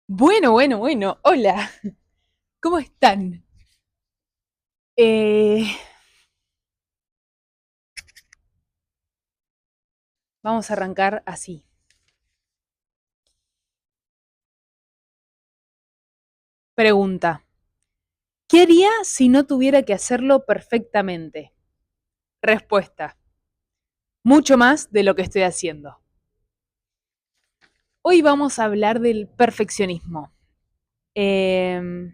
Bueno. Hola, ¿cómo están? Eh, Vamos a arrancar así. Pregunta. ¿Qué haría si no tuviera que hacerlo perfectamente? Respuesta. Mucho más de lo que estoy haciendo. Hoy vamos a hablar del perfeccionismo. Eh,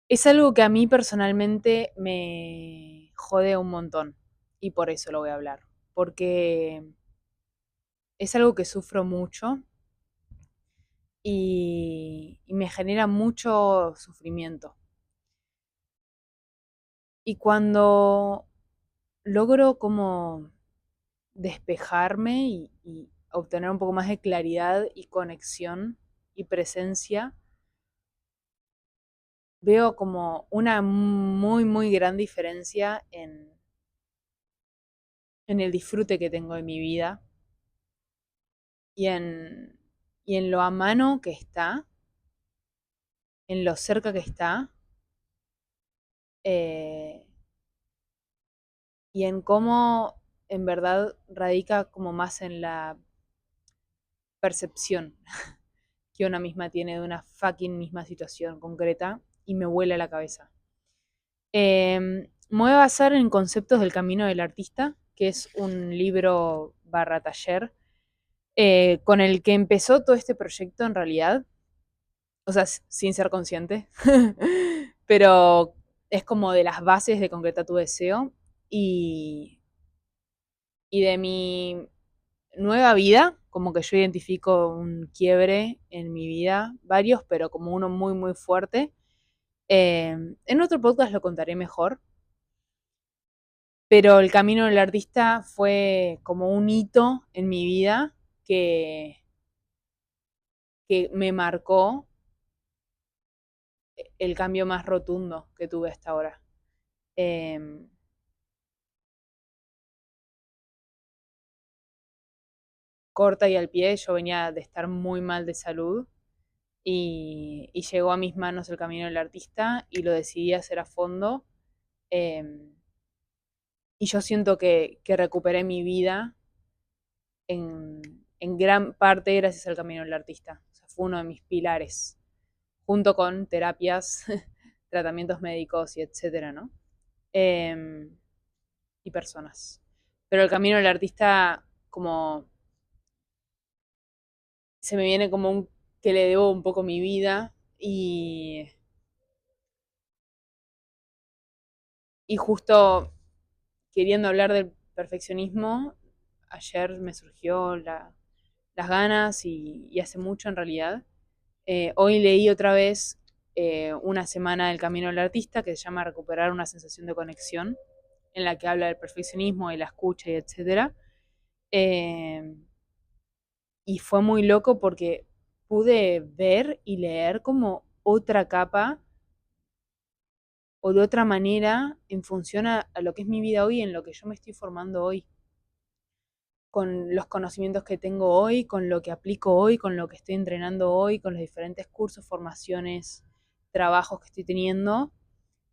es algo que a mí personalmente me jode un montón y por eso lo voy a hablar. Porque es algo que sufro mucho y me genera mucho sufrimiento. Y cuando logro como despejarme y obtener un poco más de claridad y conexión y presencia, veo como una muy gran diferencia en el disfrute que tengo de mi vida y y en lo a mano que está, en lo cerca que está, eh, y en cómo en verdad radica como más en la percepción que una misma tiene de una fucking misma situación concreta y me vuela la cabeza. Me voy a basar en Conceptos del Camino del Artista, que es un libro barra taller con el que empezó todo este proyecto en realidad, o sea, sin ser consciente, pero es como de las bases de Concreta tu Deseo y, y de mi nueva vida, como que yo identifico un quiebre en mi vida, varios, pero como uno muy fuerte. En otro podcast lo contaré mejor, pero el camino del artista fue como un hito en mi vida que me marcó el cambio más rotundo que tuve hasta ahora. Eh, Corta y al pie, yo venía de estar muy mal de salud y llegó a mis manos el camino del artista y lo decidí hacer a fondo. Eh, y yo siento que recuperé mi vida en gran parte gracias al camino del artista. O sea, fue uno de mis pilares, junto con terapias, tratamientos médicos y etcétera, ¿no? Eh, y personas. Pero el camino del artista, como se me viene como un que le debo un poco mi vida y justo queriendo hablar del perfeccionismo, ayer me surgió las ganas y hace mucho en realidad. Hoy leí otra vez Una semana del camino del artista que se llama Recuperar una sensación de conexión, en la que habla del perfeccionismo y la escucha y etcétera. Eh, y fue muy loco porque pude ver y leer como otra capa o de otra manera en función a lo que es mi vida hoy, en lo que yo me estoy formando hoy, con los conocimientos que tengo hoy, con lo que aplico hoy, con lo que estoy entrenando hoy, con los diferentes cursos, formaciones, trabajos que estoy teniendo,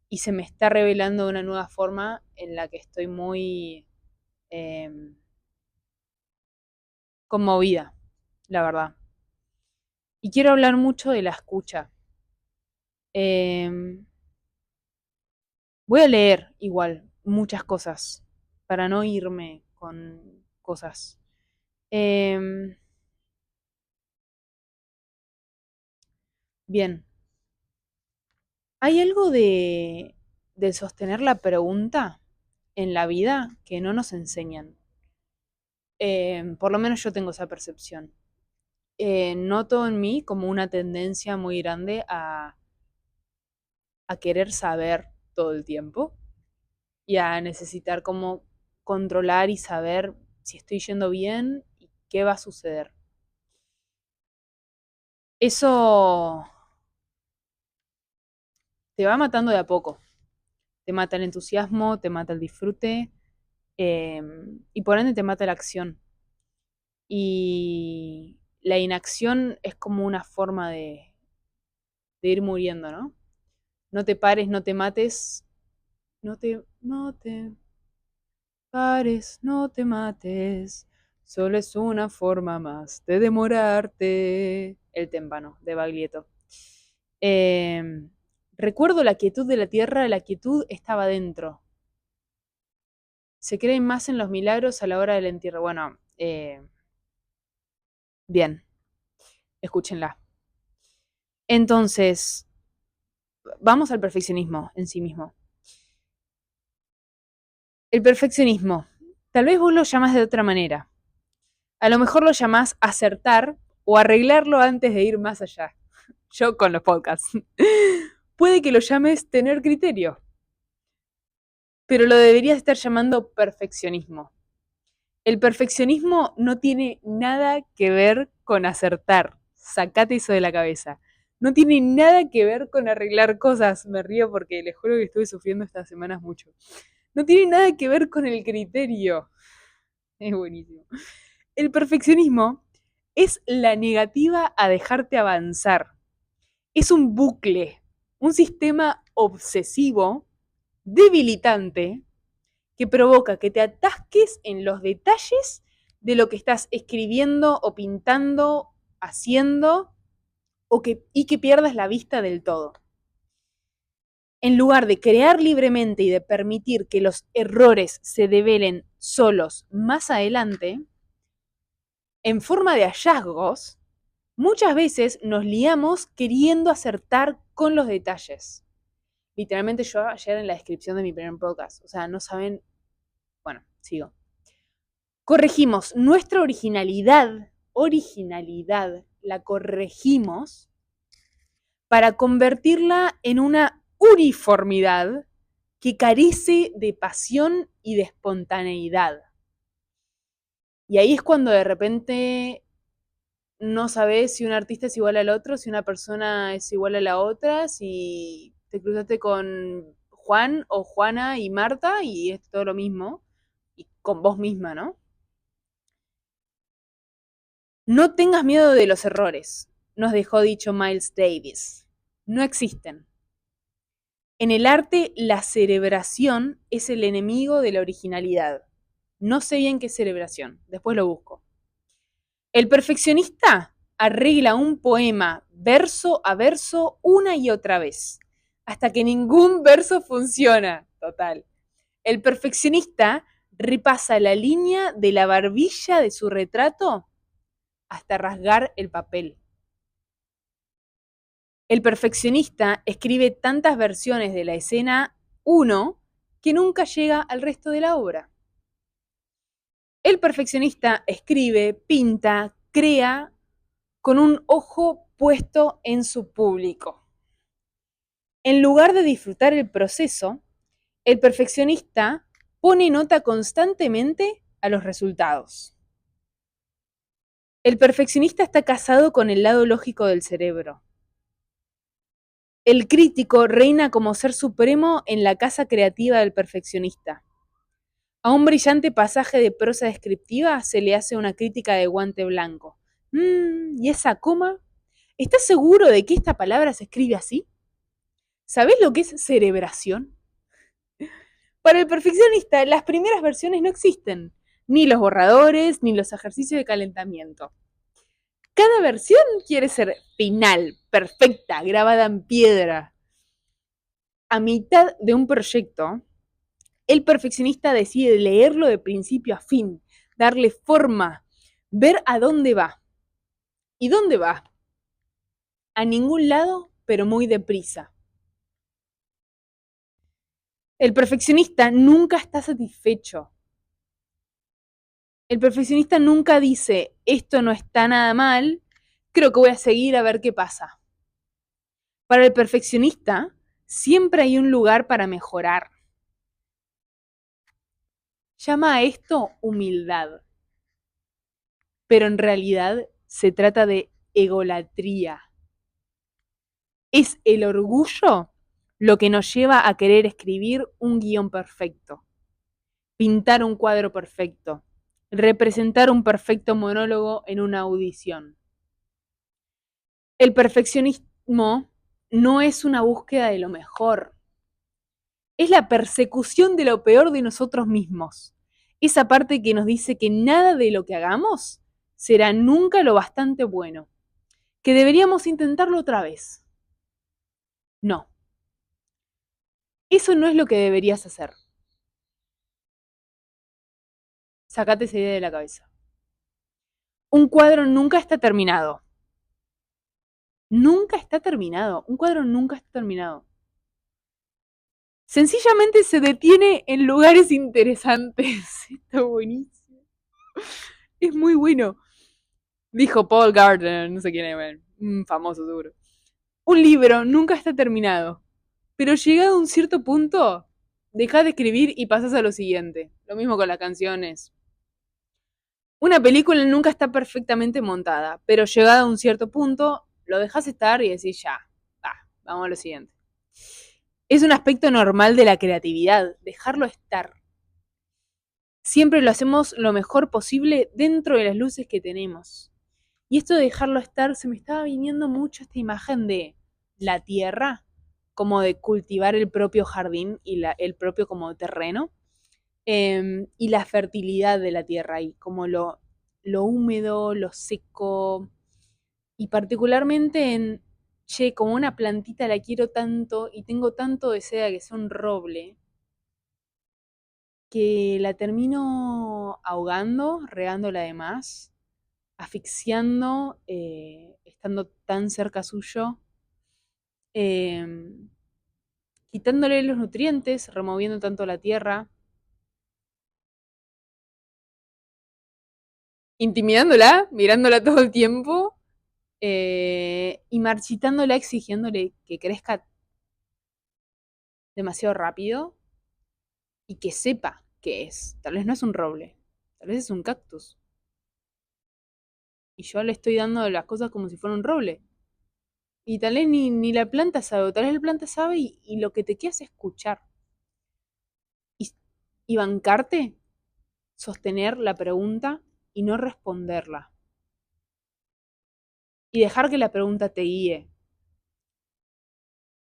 y se me está revelando de una nueva forma en la que estoy muy eh, conmovida, la verdad. Y quiero hablar mucho de la escucha. Eh, Voy a leer igual muchas cosas para no irme con cosas. Eh, Bien, hay algo de sostener la pregunta en la vida que no nos enseñan. Por lo menos yo tengo esa percepción. Noto en mí como una tendencia muy grande a querer saber todo el tiempo y a necesitar como controlar y saber si estoy yendo bien y qué va a suceder. Eso te va matando de a poco. Te mata el entusiasmo, te mata el disfrute y por ende te mata la acción. Y la inacción es como una forma de ir muriendo, ¿no? No te pares, no te mates, no te pares, no te mates, solo es una forma más de demorarte. El témpano, de Baglietto. Eh, Recuerdo la quietud de la tierra, la quietud estaba dentro. Se creen más en los milagros a la hora del entierro. Bueno, bien, escúchenla. Entonces, vamos al perfeccionismo en sí mismo. El perfeccionismo, tal vez vos lo llamás de otra manera. A lo mejor lo llamás acertar o arreglarlo antes de ir más allá. Yo con los podcasts. Puede que lo llames tener criterio, pero lo deberías estar llamando perfeccionismo. El perfeccionismo no tiene nada que ver con acertar. Sacate eso de la cabeza. No tiene nada que ver con arreglar cosas. Me río porque les juro que estuve sufriendo estas semanas mucho. No tiene nada que ver con el criterio. Es buenísimo. El perfeccionismo es la negativa a dejarte avanzar. Es un bucle, un sistema obsesivo, debilitante, que provoca que te atasques en los detalles de lo que estás escribiendo o pintando, haciendo, y que pierdas la vista del todo. En lugar de crear libremente y de permitir que los errores se develen solos más adelante, en forma de hallazgos, muchas veces nos liamos queriendo acertar con los detalles. Literalmente yo ayer en la descripción de mi primer podcast, o sea, no saben, bueno, sigo. Corregimos nuestra originalidad, la corregimos para convertirla en una uniformidad que carece de pasión y de espontaneidad. Y ahí es cuando de repente no sabes si un artista es igual al otro, si una persona es igual a la otra, si te cruzaste con Juan o Juana y Marta y es todo lo mismo, y con vos misma, ¿no? No tengas miedo de los errores, nos dejó dicho Miles Davis. No existen. En el arte, la cerebración es el enemigo de la originalidad. No sé bien qué es cerebración, después lo busco. El perfeccionista arregla un poema verso a verso una y otra vez, hasta que ningún verso funciona. Total. El perfeccionista repasa la línea de la barbilla de su retrato hasta rasgar el papel. El perfeccionista escribe tantas versiones de la escena 1 que nunca llega al resto de la obra. El perfeccionista escribe, pinta, crea con un ojo puesto en su público. En lugar de disfrutar el proceso, el perfeccionista pone nota constantemente a los resultados. El perfeccionista está casado con el lado lógico del cerebro. El crítico reina como ser supremo en la casa creativa del perfeccionista. A un brillante pasaje de prosa descriptiva se le hace una crítica de guante blanco. ¿Y esa coma? ¿Estás seguro de que esta palabra se escribe así? ¿Sabés lo que es cerebración? Para el perfeccionista, las primeras versiones no existen, ni los borradores, ni los ejercicios de calentamiento. Cada versión quiere ser final, perfecta, grabada en piedra. A mitad de un proyecto, el perfeccionista decide leerlo de principio a fin, darle forma, ver a dónde va. ¿Y dónde va? A ningún lado, pero muy deprisa. El perfeccionista nunca está satisfecho. El perfeccionista nunca dice, esto no está nada mal, creo que voy a seguir a ver qué pasa. Para el perfeccionista, siempre hay un lugar para mejorar. Llama a esto humildad, pero en realidad se trata de egolatría. Es el orgullo lo que nos lleva a querer escribir un guión perfecto, pintar un cuadro perfecto, representar un perfecto monólogo en una audición. El perfeccionismo no es una búsqueda de lo mejor, es la persecución de lo peor de nosotros mismos. Esa parte que nos dice que nada de lo que hagamos será nunca lo bastante bueno, que deberíamos intentarlo otra vez. No, eso no es lo que deberías hacer. Sacate esa idea de la cabeza. Un cuadro nunca está terminado. Nunca está terminado. Un cuadro nunca está terminado. Sencillamente se detiene en lugares interesantes. Está buenísimo. Es muy bueno. Dijo Paul Gardner, no sé quién es, famoso seguro. Un libro nunca está terminado, pero llegado a un cierto punto, dejas de escribir y pasas a lo siguiente. Lo mismo con las canciones. Una película nunca está perfectamente montada, pero llegado a un cierto punto, lo dejas estar y decís ya, vamos a lo siguiente. Es un aspecto normal de la creatividad, dejarlo estar. Siempre lo hacemos lo mejor posible dentro de las luces que tenemos. Y esto de dejarlo estar, se me estaba viniendo mucho esta imagen de la tierra, como de cultivar el propio jardín y el propio como terreno, y la fertilidad de la tierra ahí, como lo húmedo, lo seco, y particularmente en, che, como una plantita la quiero tanto y tengo tanto deseo de que sea un roble, que la termino ahogando, regándola de más, asfixiando, estando tan cerca suyo, eh, quitándole los nutrientes, removiendo tanto la tierra, intimidándola, mirándola todo el tiempo, y marchitándola, exigiéndole que crezca demasiado rápido y que sepa qué es. Tal vez no es un roble, tal vez es un cactus. Y yo le estoy dando las cosas como si fuera un roble. Y tal vez ni la planta sabe, o tal vez la planta sabe y lo que te queda es escuchar. Y, y bancarte, sostener la pregunta y no responderla. Y dejar que la pregunta te guíe,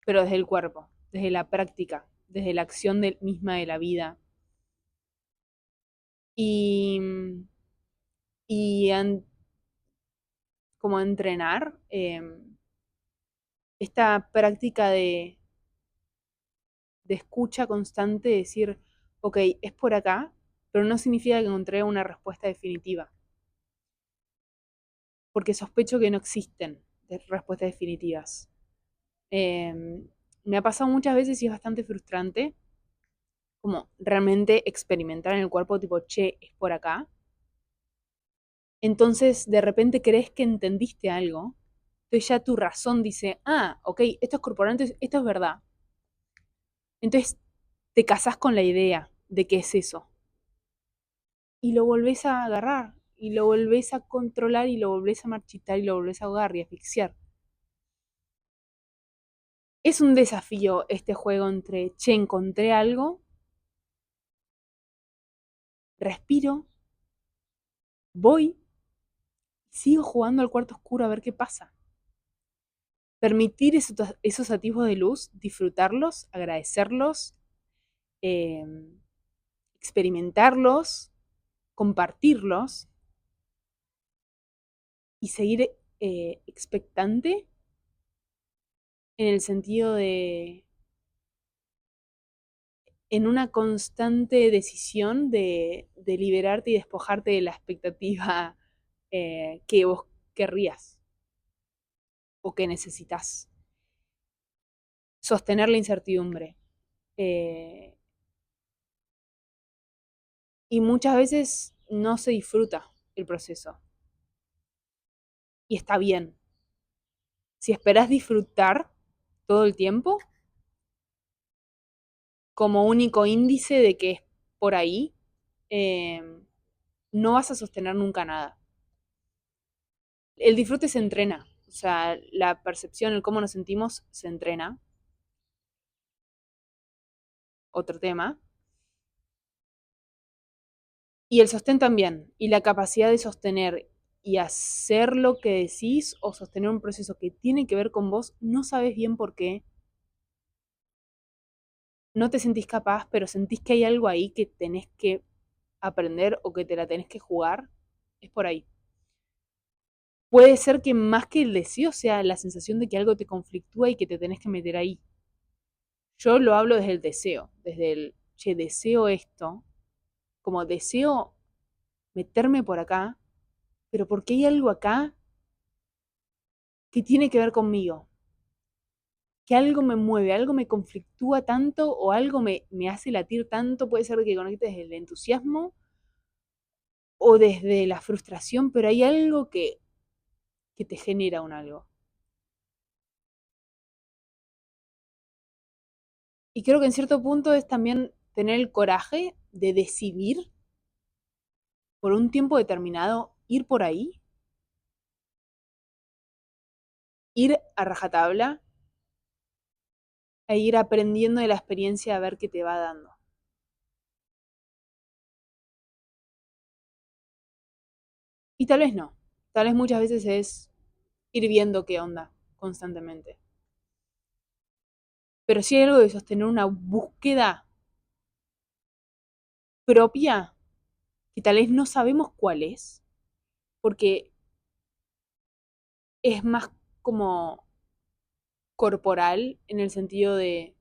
pero desde el cuerpo, desde la práctica, desde la acción misma de la vida. Y, y como entrenar esta práctica de escucha constante, decir, ok, es por acá, pero no significa que encontré una respuesta definitiva, porque sospecho que no existen respuestas definitivas. Me ha pasado muchas veces y es bastante frustrante como realmente experimentar en el cuerpo, tipo, che, es por acá. Entonces, de repente crees que entendiste algo, entonces ya tu razón dice, ok, esto es corporal, esto es verdad. Entonces, te casás con la idea de que es eso. Y lo volvés a agarrar, y lo volvés a controlar, y lo volvés a marchitar, y lo volvés a ahogar y asfixiar. Es un desafío este juego entre, che, encontré algo, respiro, voy, sigo jugando al cuarto oscuro a ver qué pasa. Permitir esos atisbos de luz, disfrutarlos, agradecerlos, eh, experimentarlos, compartirlos y seguir expectante en el sentido de, en una constante decisión de liberarte y despojarte de la expectativa que vos querrías o que necesitas. Sostener la incertidumbre. Eh, y muchas veces no se disfruta el proceso. Y está bien. Si esperás disfrutar todo el tiempo, como único índice de que es por ahí, eh, no vas a sostener nunca nada. El disfrute se entrena, o sea, la percepción, el cómo nos sentimos se entrena. Otro tema. Y el sostén también, y la capacidad de sostener y hacer lo que decís o sostener un proceso que tiene que ver con vos, no sabes bien por qué, no te sentís capaz, pero sentís que hay algo ahí que tenés que aprender o que te la tenés que jugar, es por ahí. Puede ser que más que el deseo sea la sensación de que algo te conflictúa y que te tenés que meter ahí. Yo lo hablo desde el deseo, desde el, che, deseo esto, como deseo meterme por acá, pero porque hay algo acá que tiene que ver conmigo, que algo me mueve, algo me conflictúa tanto o algo me hace latir tanto, puede ser que conectes desde el entusiasmo o desde la frustración, pero hay algo que te genera un algo. Y creo que en cierto punto es también tener el coraje de decidir por un tiempo determinado ir por ahí, ir a rajatabla e ir aprendiendo de la experiencia a ver qué te va dando. Y tal vez no, tal vez muchas veces es ir viendo qué onda constantemente. Pero sí hay algo de sostener una búsqueda propia que tal vez no sabemos cuál es, porque es más como corporal en el sentido de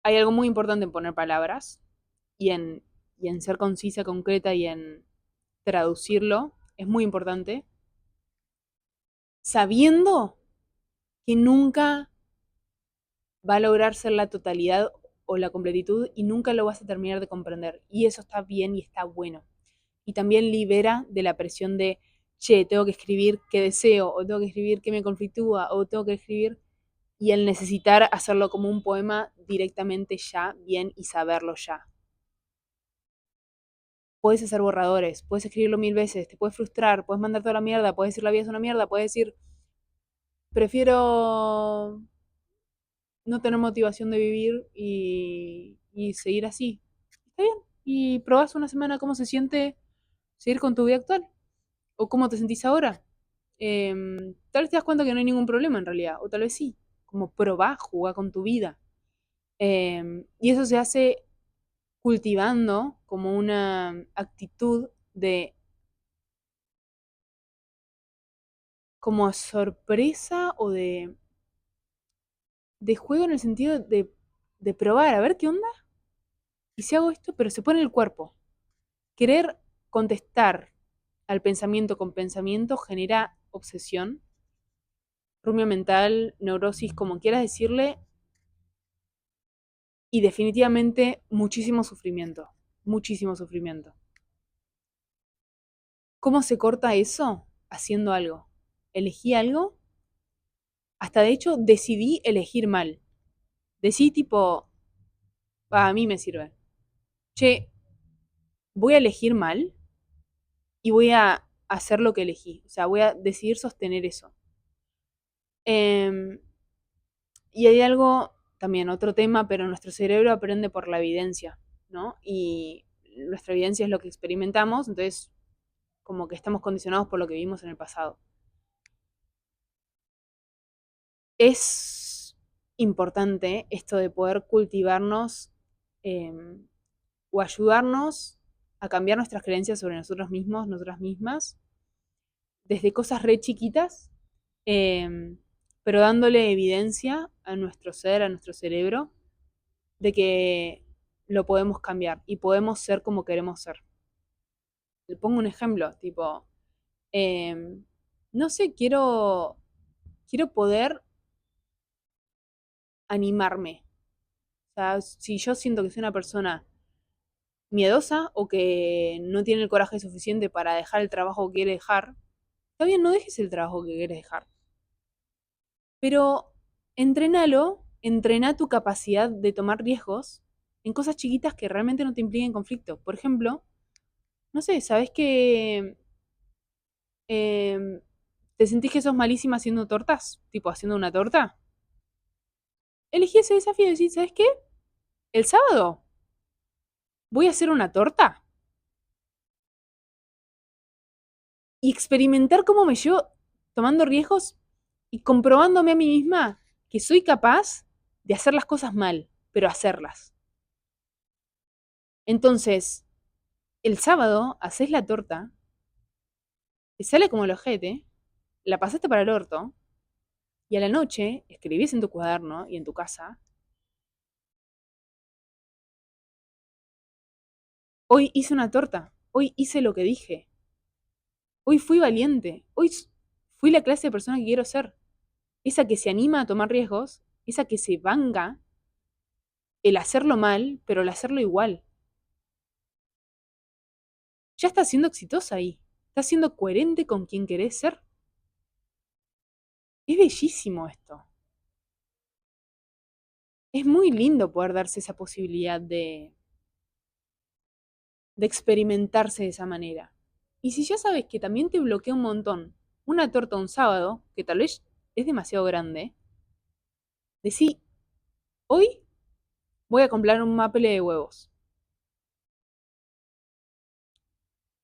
hay algo muy importante en poner palabras y y en ser concisa, concreta y en traducirlo, es muy importante, sabiendo que nunca va a lograr ser la totalidad o la completitud y nunca lo vas a terminar de comprender. Y eso está bien y está bueno. Y también libera de la presión de, che, tengo que escribir qué deseo, o tengo que escribir qué me conflictúa, o tengo que escribir, y el necesitar hacerlo como un poema directamente ya, bien, y saberlo ya. Puedes hacer borradores, puedes escribirlo 1000 veces, te puedes frustrar, puedes mandar toda la mierda, puedes decir la vida es una mierda, puedes decir, prefiero no tener motivación de vivir y seguir así. Está bien. Y probás una semana cómo se siente seguir con tu vida actual o cómo te sentís ahora. Tal vez te das cuenta que no hay ningún problema en realidad, o tal vez sí. Como probá, jugá con tu vida. Y eso se hace cultivando como una actitud de como sorpresa o de juego en el sentido de probar, a ver qué onda. Y si hago esto, pero se pone el cuerpo. Querer contestar al pensamiento con pensamiento genera obsesión, rumia mental, neurosis, como quieras decirle, y definitivamente muchísimo sufrimiento, muchísimo sufrimiento. ¿Cómo se corta eso? Haciendo algo. Elegí algo, hasta de hecho decidí elegir mal. Decidí tipo, a mí me sirve. Che, voy a elegir mal y voy a hacer lo que elegí. O sea, voy a decidir sostener eso. Eh, y hay algo, también otro tema, pero nuestro cerebro aprende por la evidencia, ¿no? Y nuestra evidencia es lo que experimentamos, entonces como que estamos condicionados por lo que vimos en el pasado. Es importante esto de poder cultivarnos eh, o ayudarnos a cambiar nuestras creencias sobre nosotros mismos, nosotras mismas, desde cosas re chiquitas, eh, pero dándole evidencia a nuestro ser, a nuestro cerebro, de que lo podemos cambiar y podemos ser como queremos ser. Le pongo un ejemplo, tipo, eh, no sé, quiero poder animarme. O sea, si yo siento que soy una persona miedosa o que no tiene el coraje suficiente para dejar el trabajo que quiere dejar, está bien, no dejes el trabajo que quieres dejar. Pero entrenalo, entrena tu capacidad de tomar riesgos en cosas chiquitas que realmente no te impliquen conflicto. Por ejemplo, no sé, ¿sabes que te sentís que sos malísima haciendo tortas? Tipo, haciendo una torta. Elegí ese desafío y decís, ¿sabes qué? El sábado voy a hacer una torta y experimentar cómo me llevo tomando riesgos y comprobándome a mí misma que soy capaz de hacer las cosas mal, pero hacerlas. Entonces, el sábado haces la torta, te sale como el ojete, la pasaste para el orto, y a la noche escribís en tu cuaderno y en tu casa, hoy hice una torta, hoy hice lo que dije, hoy fui valiente, hoy fui la clase de persona que quiero ser, esa que se anima a tomar riesgos, esa que se vanga el hacerlo mal, pero el hacerlo igual. Ya estás siendo exitosa ahí, estás siendo coherente con quien querés ser. Es bellísimo esto. Es muy lindo poder darse esa posibilidad de experimentarse de esa manera. Y si ya sabes que también te bloquea un montón una torta un sábado, que tal vez es demasiado grande, decí, hoy voy a comprar un maple de huevos.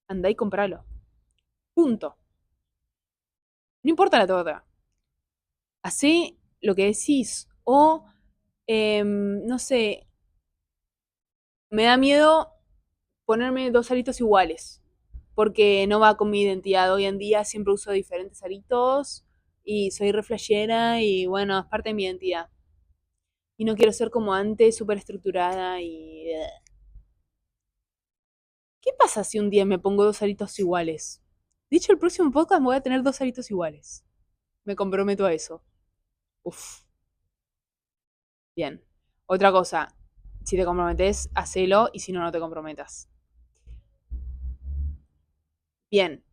Andá y compralo. Punto. No importa la torta. Hacé lo que decís. O, no sé, me da miedo ponerme dos aritos iguales. Porque no va con mi identidad. Hoy en día siempre uso diferentes aritos y soy re flashera y bueno, es parte de mi identidad. Y no quiero ser como antes, súper estructurada y... ¿Qué pasa si un día me pongo dos aritos iguales? Dicho el próximo podcast me voy a tener dos aritos iguales. Me comprometo a eso. Uf, bien. Otra cosa, si te comprometes, hacelo y si no, no te comprometas. Bien,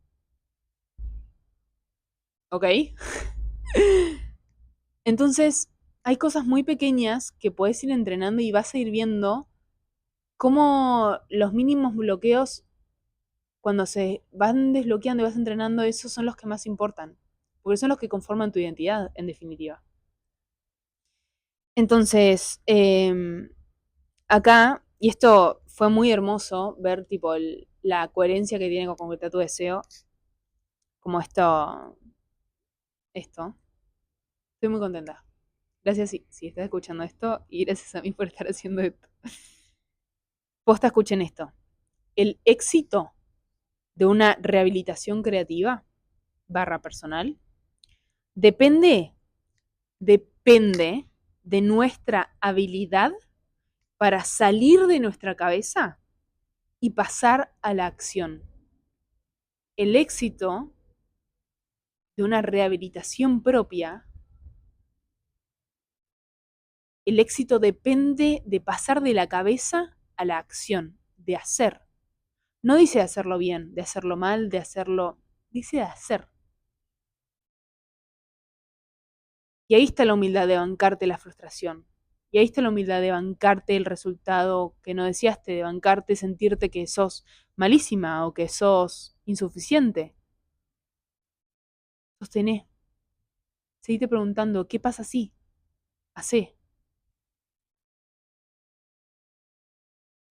¿ok? Entonces, hay cosas muy pequeñas que puedes ir entrenando y vas a ir viendo cómo los mínimos bloqueos, cuando se van desbloqueando y vas entrenando, esos son los que más importan. Porque son los que conforman tu identidad, en definitiva. Entonces, acá, y esto fue muy hermoso, ver tipo la coherencia que tiene con concretar tu deseo, como esto. Estoy muy contenta. Gracias si estás escuchando esto y gracias a mí por estar haciendo esto. Posta, escuchen esto. El éxito de una rehabilitación creativa barra personal depende, depende de nuestra habilidad para salir de nuestra cabeza y pasar a la acción. El éxito de una rehabilitación propia, el éxito depende de pasar de la cabeza a la acción, de hacer. No dice de hacerlo bien, de hacerlo mal, de hacerlo... Dice de hacer. Y ahí está la humildad de bancarte la frustración. Y ahí está la humildad de bancarte el resultado que no deseaste, de bancarte sentirte que sos malísima o que sos insuficiente. Sostené. Seguite preguntando, ¿qué pasa si? Hacé.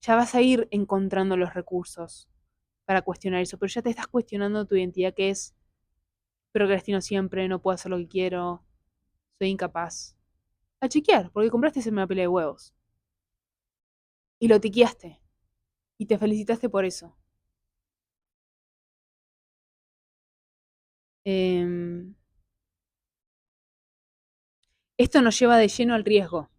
Ya vas a ir encontrando los recursos para cuestionar eso, pero ya te estás cuestionando tu identidad, que es procrastino siempre, no puedo hacer lo que quiero, soy incapaz. A chequear, porque compraste ese pelea de huevos. Y lo tiqueaste. Y te felicitaste por eso. Eh, Esto nos lleva de lleno al riesgo.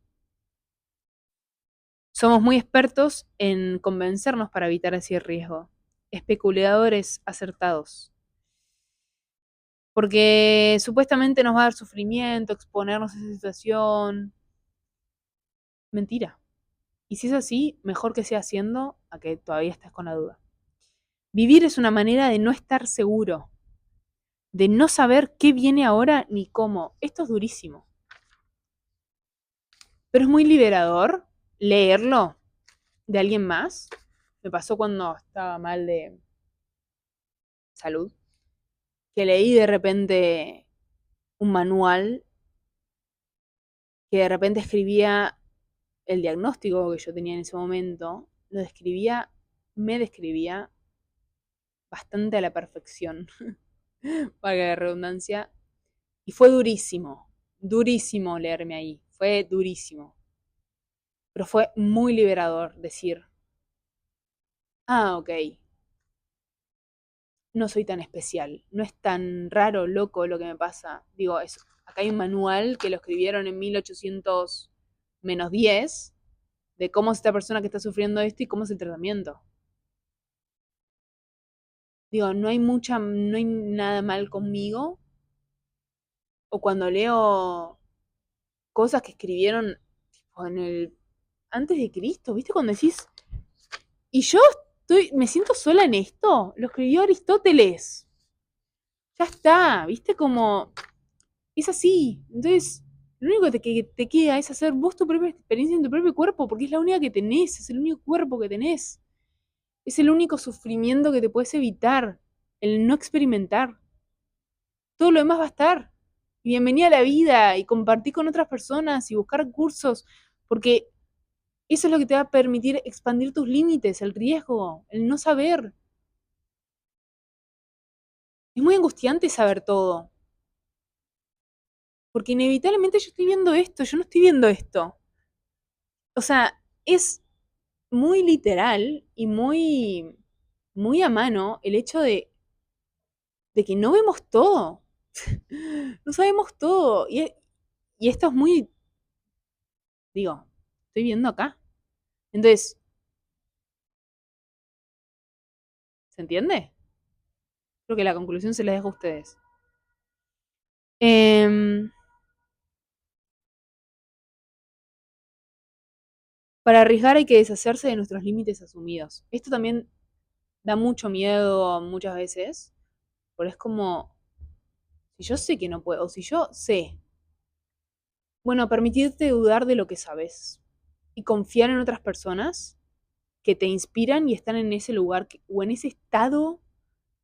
Somos muy expertos en convencernos para evitar ese riesgo. Especuladores acertados. Porque supuestamente nos va a dar sufrimiento, exponernos a esa situación. Mentira. Y si es así, mejor que sea haciendo a que todavía estés con la duda. Vivir es una manera de no estar seguro, de no saber qué viene ahora ni cómo. Esto es durísimo. Pero es muy liberador leerlo de alguien más. Me pasó cuando estaba mal de salud, que leí de repente un manual que de repente escribía el diagnóstico que yo tenía en ese momento, me describía bastante a la perfección. valga la redundancia. Y fue durísimo, durísimo leerme ahí, fue durísimo. Pero fue muy liberador decir, ah, ok, no soy tan especial, no es tan raro, loco lo que me pasa. Digo, acá hay un manual que lo escribieron en 1800 menos 10 de cómo es esta persona que está sufriendo esto y cómo es el tratamiento. Digo, no hay nada mal conmigo. O cuando leo cosas que escribieron tipo, antes de Cristo, ¿viste? Cuando decís, y yo me siento sola en esto, lo escribió Aristóteles. Ya está, ¿viste? Como, es así. Entonces, lo único que te queda es hacer vos tu propia experiencia en tu propio cuerpo, porque es la única que tenés, es el único cuerpo que tenés. Es el único sufrimiento que te puedes evitar, el no experimentar. Todo lo demás va a estar. Y bienvenida a la vida y compartir con otras personas y buscar cursos, porque eso es lo que te va a permitir expandir tus límites, el riesgo, el no saber. Es muy angustiante saber todo, porque inevitablemente yo estoy viendo esto, yo no estoy viendo esto. O sea, es muy literal y muy a mano el hecho de que no vemos todo, no sabemos todo. Y esto es muy, digo, estoy viendo acá. Entonces, ¿se entiende? Creo que la conclusión se la dejo a ustedes. Em, para arriesgar hay que deshacerse de nuestros límites asumidos. Esto también da mucho miedo muchas veces, pero es como, si yo sé que no puedo, o si yo sé, bueno, permitirte dudar de lo que sabes y confiar en otras personas que te inspiran y están en ese lugar o en ese estado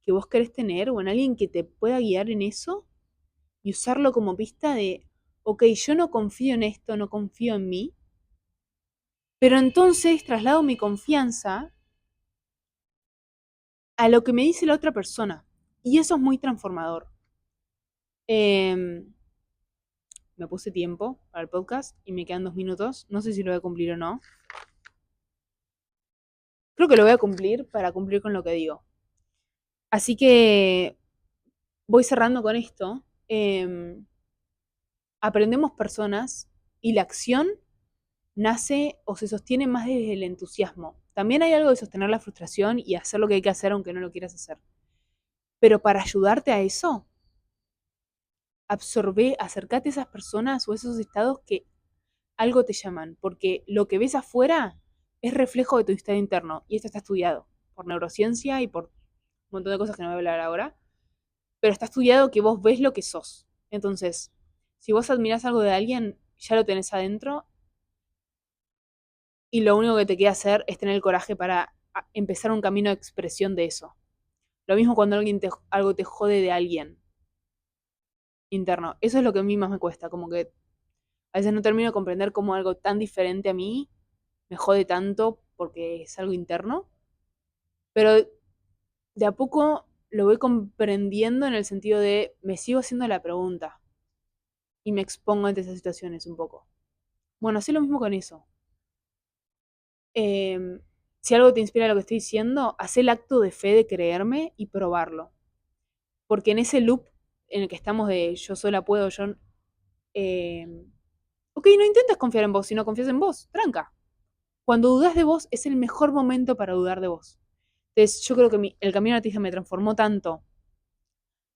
que vos querés tener o en alguien que te pueda guiar en eso y usarlo como pista de, ok, yo no confío en esto, no confío en mí, pero entonces traslado mi confianza a lo que me dice la otra persona. Y eso es muy transformador. Eh, me puse tiempo para el podcast y me quedan 2 minutos. No sé si lo voy a cumplir o no. Creo que lo voy a cumplir para cumplir con lo que digo. Así que voy cerrando con esto. Aprendemos personas y la acción nace o se sostiene más desde el entusiasmo. También hay algo de sostener la frustración y hacer lo que hay que hacer aunque no lo quieras hacer. Pero para ayudarte a eso, acércate a esas personas o esos estados que algo te llaman, porque lo que ves afuera es reflejo de tu estado interno, y esto está estudiado por neurociencia y por un montón de cosas que no voy a hablar ahora, pero está estudiado que vos ves lo que sos. Entonces, si vos admirás algo de alguien, ya lo tenés adentro, y lo único que te queda hacer es tener el coraje para empezar un camino de expresión de eso. Lo mismo cuando algo te jode de alguien interno. Eso es lo que a mí más me cuesta, como que a veces no termino de comprender cómo algo tan diferente a mí me jode tanto porque es algo interno, pero de a poco lo voy comprendiendo en el sentido de me sigo haciendo la pregunta y me expongo ante esas situaciones un poco. Bueno, hacé lo mismo con eso. Si algo te inspira lo que estoy diciendo, haz el acto de fe de creerme y probarlo. Porque en ese loop en el que estamos de yo sola puedo, eh, ok, no intentes confiar en vos, si no confías en vos, tranca. Cuando dudas de vos es el mejor momento para dudar de vos. Entonces yo creo que el camino artista me transformó tanto,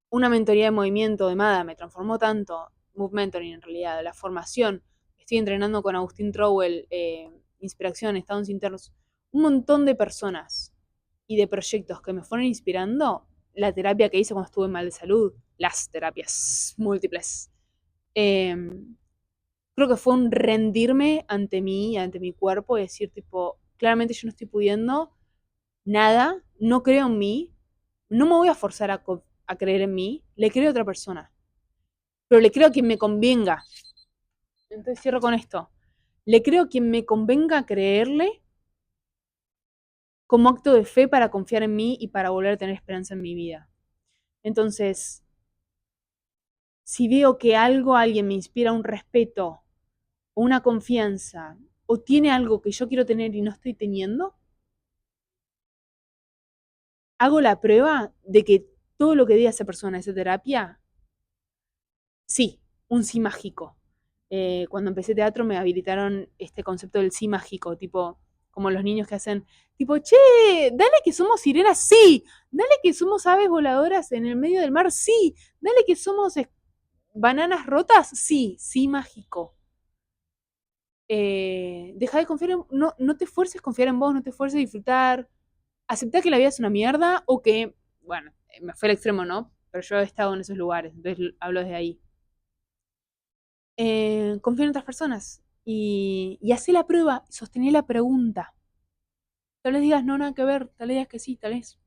una mentoría de movimiento de MADA me transformó tanto, Move Mentoring en realidad, la formación, estoy entrenando con Agustín Trowell, inspiración, estados internos, un montón de personas y de proyectos que me fueron inspirando, la terapia que hice cuando estuve mal de salud, las terapias múltiples. Eh, creo que fue un rendirme ante mí, ante mi cuerpo y decir tipo, claramente yo no estoy pudiendo nada, no creo en mí, no me voy a forzar a creer en mí, le creo a otra persona, pero le creo a quien me convenga. Entonces cierro con esto. Le creo a quien me convenga creerle como acto de fe para confiar en mí y para volver a tener esperanza en mi vida. Entonces, si veo que alguien me inspira un respeto o una confianza o tiene algo que yo quiero tener y no estoy teniendo, hago la prueba de que todo lo que diga esa persona, esa terapia, sí, un sí mágico. Cuando empecé teatro me habilitaron este concepto del sí mágico, tipo, como los niños que hacen, tipo, che, dale que somos sirenas, sí, dale que somos aves voladoras en el medio del mar, sí, dale que somos bananas rotas, sí, sí mágico. Deja de confiar en, no te fuerces a confiar en vos, no te fuerces a disfrutar, aceptar que la vida es una mierda o que, bueno, me fue al extremo, ¿no? Pero yo he estado en esos lugares, entonces hablo desde ahí. Confía en otras personas y hace la prueba, sostené la pregunta. Tal vez digas no, nada que ver, tal vez digas que sí, tal vez.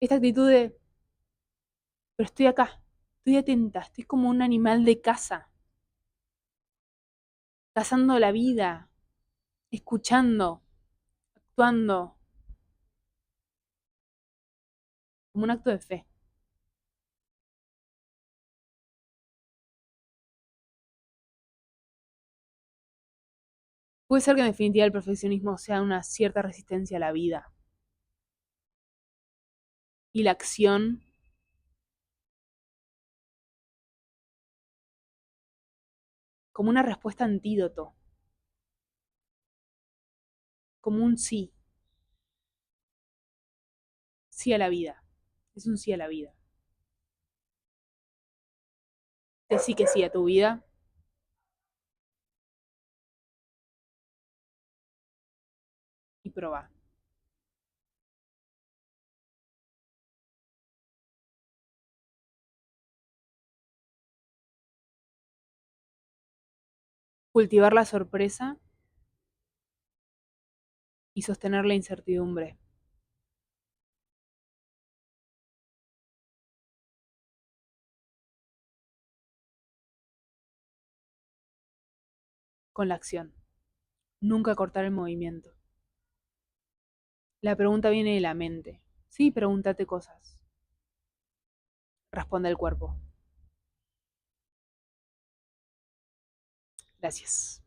Esta actitud de, pero estoy acá, estoy atenta, estoy como un animal de caza, cazando la vida, escuchando, actuando, como un acto de fe. Puede ser que en definitiva el perfeccionismo sea una cierta resistencia a la vida y la acción como una respuesta antídoto, como un sí, sí a la vida. Es un sí a la vida. Decí que sí a tu vida y probá. Cultivar la sorpresa y sostener la incertidumbre con la acción. Nunca cortar el movimiento. La pregunta viene de la mente. Sí, pregúntate cosas. Responde el cuerpo. Gracias.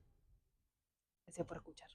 Gracias por escuchar.